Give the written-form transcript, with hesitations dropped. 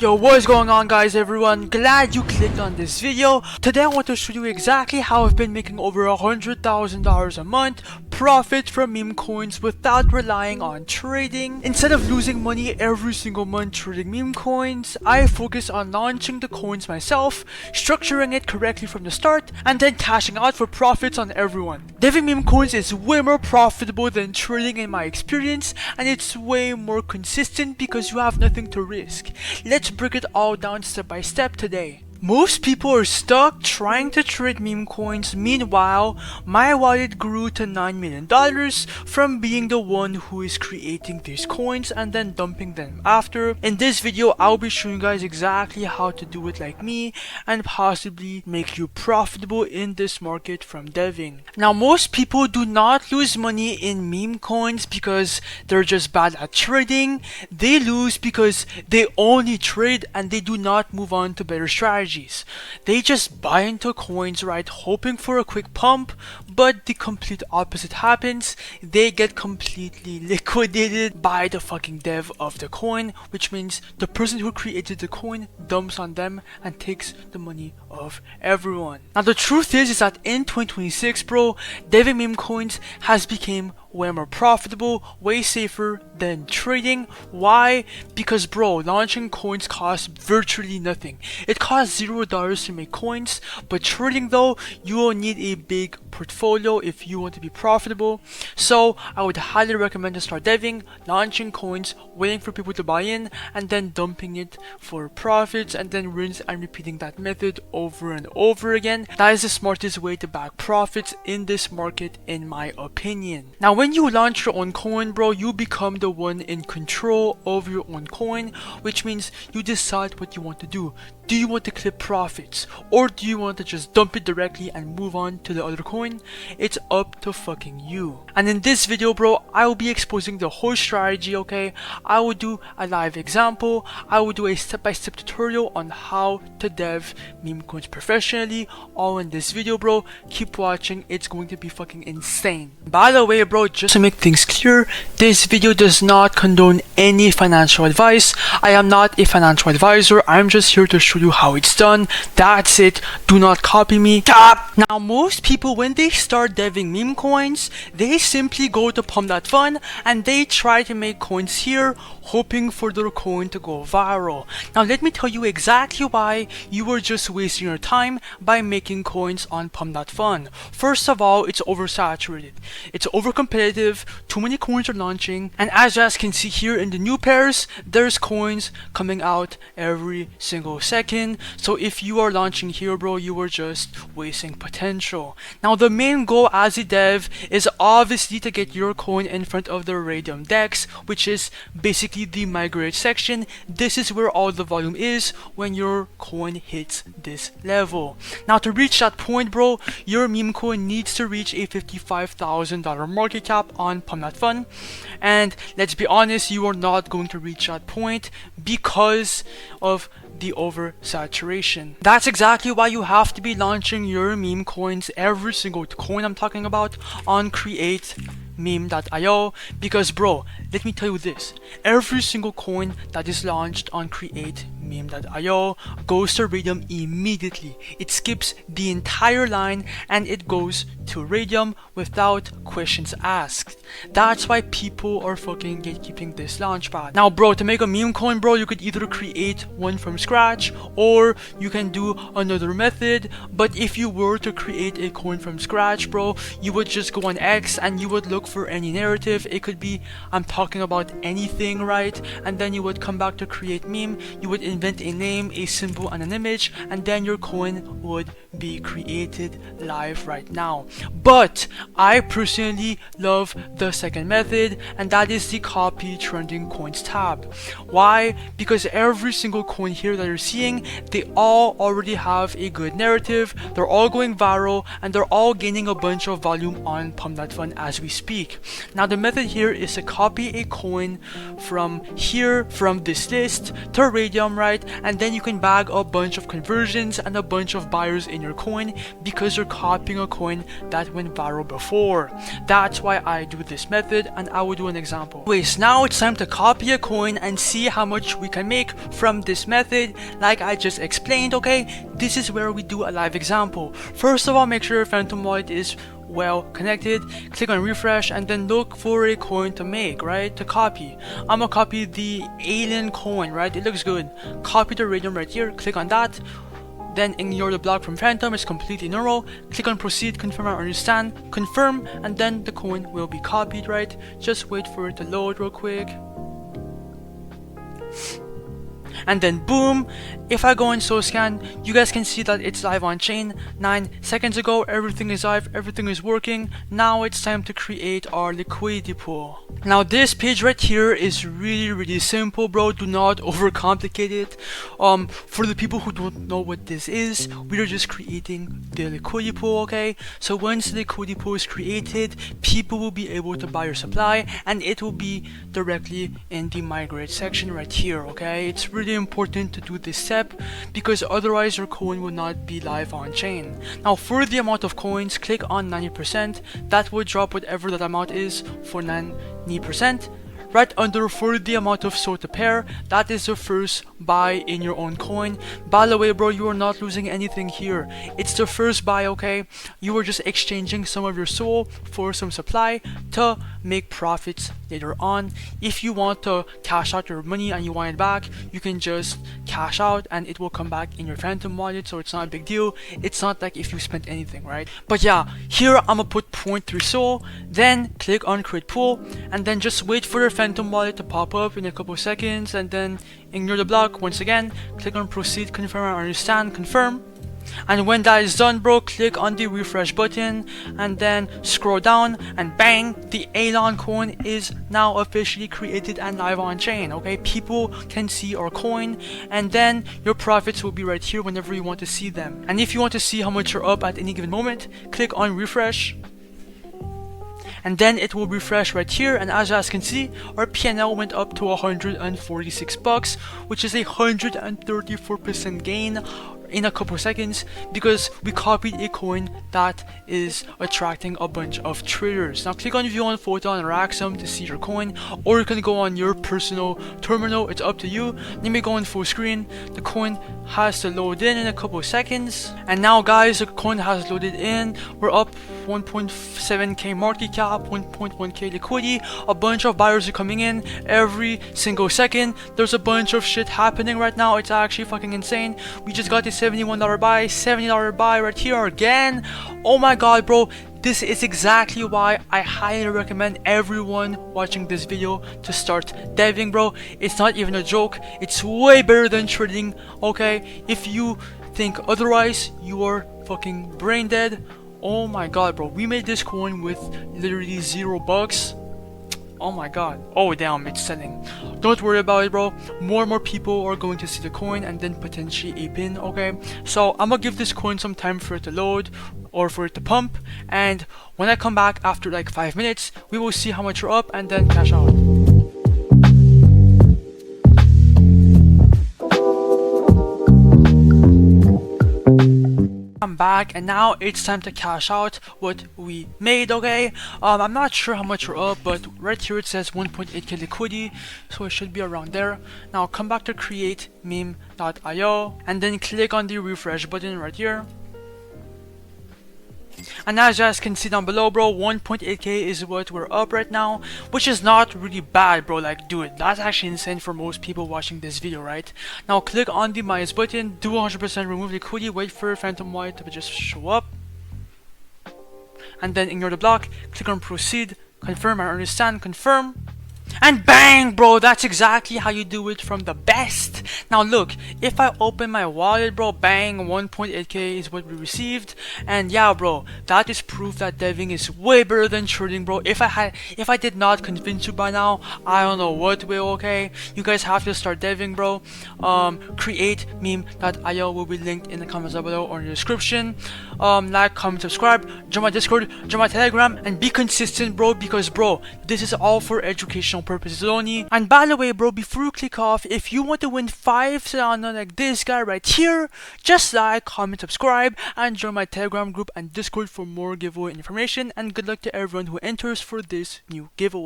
Yo, what is going on, guys? Everyone, glad you clicked on this video. Today I want to show you exactly how I've been making over $100,000 a month profit from meme coins without relying on trading. Instead of losing money every single month trading meme coins, I focus on launching the coins myself, structuring it correctly from the start, and then cashing out for profits on everyone. Deving meme coins is way more profitable than trading in my experience, and it's way more consistent because you have nothing to risk. Let's break it all down step by step today. Most people are stuck trying to trade meme coins. Meanwhile, my wallet grew to $9 million from being the one who is creating these coins and then dumping them after. In this video, I'll be showing you guys exactly how to do it like me and possibly make you profitable in this market from deving. Now, most people do not lose money in meme coins because they're just bad at trading. They lose because they only trade and they do not move on to better strategies. They just buy into coins, right, hoping for a quick pump, but the complete opposite happens. They get completely liquidated by the fucking dev of the coin, which means the person who created the coin dumps on them and takes the money of everyone. Now the truth is that in 2026, bro, deving meme coins has become way more profitable, way safer than trading. Why? Because, bro, launching coins costs virtually nothing. It costs $0 to make coins, but trading, though, you will need a big portfolio if you want to be profitable. So I would highly recommend to start deving, launching coins, waiting for people to buy in, and then dumping it for profits, and then rinse and repeating that method over and over again. That is the smartest way to back profits in this market, in my opinion. Now, when you launch your own coin, bro, you become the one in control of your own coin, which means you decide what you want to do. Do you want to clip profits, or do you want to just dump it directly and move on to the other coin? It's up to fucking you. And in this video, bro, I will be exposing the whole strategy, okay? I will do a live example. I will do a step-by-step tutorial on how to dev meme coins professionally, all in this video, bro. Keep watching, it's going to be fucking insane. By the way, bro, just to make things clear, this video does not condone any financial advice. I am not a financial advisor. I'm just here to show you how it's done. That's it. Do not copy me. Now, most people, when they start deving meme coins, they simply go to Pump.Fun and they try to make coins here, hoping for their coin to go viral. Now, let me tell you exactly why you are just wasting your time by making coins on Pump.Fun. First of all, it's oversaturated. It's overcompetitive. Too many coins are launching, and as you guys can see here in the new pairs, there's coins coming out every single second. So if you are launching here, bro, you are just wasting potential. Now, the main goal as a dev is obviously to get your coin in front of the Radium DEX, which is basically the migrate section. This is where all the volume is when your coin hits this level. Now, to reach that point, bro, your meme coin needs to reach a $55,000 market cap on Pump.Fun, and let's be honest, you are not going to reach that point because of the oversaturation. That's exactly why you have to be launching your meme coins, every single coin I'm talking about, on create meme.io, because, bro, let me tell you this, every single coin that is launched on create meme.io goes to Radium immediately. It skips the entire line and it goes to Radium without questions asked. That's why people are fucking gatekeeping this launchpad. Now, bro, to make a meme coin, bro, you could either create one from scratch or you can do another method. But if you were to create a coin from scratch, bro, you would just go on X and you would look for any narrative. It could be, I'm talking about anything, right? And then you would come back to create meme. You would invent a name, a symbol, and an image, and then your coin would be created live right now. But I personally love the second method, and that is the copy trending coins tab. Why? Because every single coin here that you're seeing, they all already have a good narrative, they're all going viral, and they're all gaining a bunch of volume on Pump.Fun as we speak. Now, the method here is to copy a coin from here, from this list, to Radium, right? And then you can bag a bunch of conversions and a bunch of buyers in your coin because you're copying a coin that went viral before. That's why I do this method, and I will do an example. Anyways, now it's time to copy a coin and see how much we can make from this method like I just explained, okay? This is where we do a live example. First of all, make sure your Phantom wallet is well connected, click on refresh, and then look for a coin to make, right? To copy. I'm gonna copy the alien coin, right? It looks good. Copy the radium right here, click on that. Then ignore the block from Phantom, it's completely normal. Click on proceed, confirm I understand, confirm, and then the coin will be copied, right? Just wait for it to load real quick. And then boom, if I go in SoScan, you guys can see that it's live on chain. 9 seconds ago, everything is live, everything is working. Now it's time to create our liquidity pool. Now this page right here is really simple, bro. Do not overcomplicate it. For the people who don't know what this is, we are just creating the liquidity pool, okay? So once the liquidity pool is created, people will be able to buy your supply, and it will be directly in the migrate section right here, okay? It's really important to do this step because otherwise your coin will not be live on chain. Now for the amount of coins, click on 90%. That will drop whatever that amount is for 90%. Right under for the amount of SO to pair, that is the first buy in your own coin. By the way, bro, you are not losing anything here. It's the first buy, okay? You are just exchanging some of your SO for some supply to make profits later on. If you want to cash out your money and you want it back, you can just cash out and it will come back in your Phantom wallet, so it's not a big deal. It's not like if you spent anything, right? But yeah, here I'm gonna put 0.3 SO, then click on create pool, and then just wait for your Phantom wallet to pop up in a couple seconds, and then ignore the block. Once again, click on proceed, confirm I understand, confirm. And when that is done, bro, click on the refresh button and then scroll down, and bang, the Alien coin is now officially created and live on chain, okay? People can see our coin, and then your profits will be right here whenever you want to see them. And if you want to see how much you're up at any given moment, click on refresh, and then it will refresh right here, and as you guys can see, our PNL went up to 146 bucks, which is a 134% gain in a couple seconds because we copied a coin that is attracting a bunch of traders. Now click on view on Photon and Raxum to see your coin, or you can go on your personal terminal, it's up to you. Let me go on full screen. The coin has to load in a couple seconds, and now guys, the coin has loaded in. We're up 1.7k market cap, 1.1k liquidity. A bunch of buyers are coming in every single second. There's a bunch of shit happening right now. It's actually fucking insane. We just got this $71 buy, $70 buy right here again. Oh my god, bro, this is exactly why I highly recommend everyone watching this video to start deving, bro. It's not even a joke. It's way better than trading, okay? If you think otherwise, you are fucking brain dead. Oh my god, bro, we made this coin with literally $0. Oh my god. Oh damn, it's selling. Don't worry about it, bro. More and more people are going to see the coin and then potentially a pin, okay? So I'm gonna give this coin some time for it to load or for it to pump, and when I come back after like 5 minutes, we will see how much you're up and then cash out. I'm back, and now it's time to cash out what we made, okay? I'm not sure how much we're up, but right here it says 1.8k liquidity, so it should be around there. Now come back to create meme.io and then click on the refresh button right here. And as you guys can see down below, bro, 1.8k is what we're up right now, which is not really bad, bro. Like, dude, that's actually insane for most people watching this video, right? Now click on the minus button, do 100% remove liquidity, wait for Phantom White to just show up, and then ignore the block, click on proceed, confirm I understand, confirm. And bang, bro, that's exactly how you do it from the best. Now look, if I open my wallet, bro, bang, 1.8k is what we received. And yeah, bro, that is proof that deving is way better than trading, bro. If I did not convince you by now, I don't know what will, okay? You guys have to start deving, bro. Create meme.io will be linked in the comments down below or in the description. Like, comment, subscribe, join my Discord, join my Telegram, and be consistent, bro, because bro, this is all for educational educational purposes only. And by the way, bro, before you click off, if you want to win 5 Solana like this guy right here, just like, comment, subscribe, and join my Telegram group and Discord for more giveaway information. And good luck to everyone who enters for this new giveaway.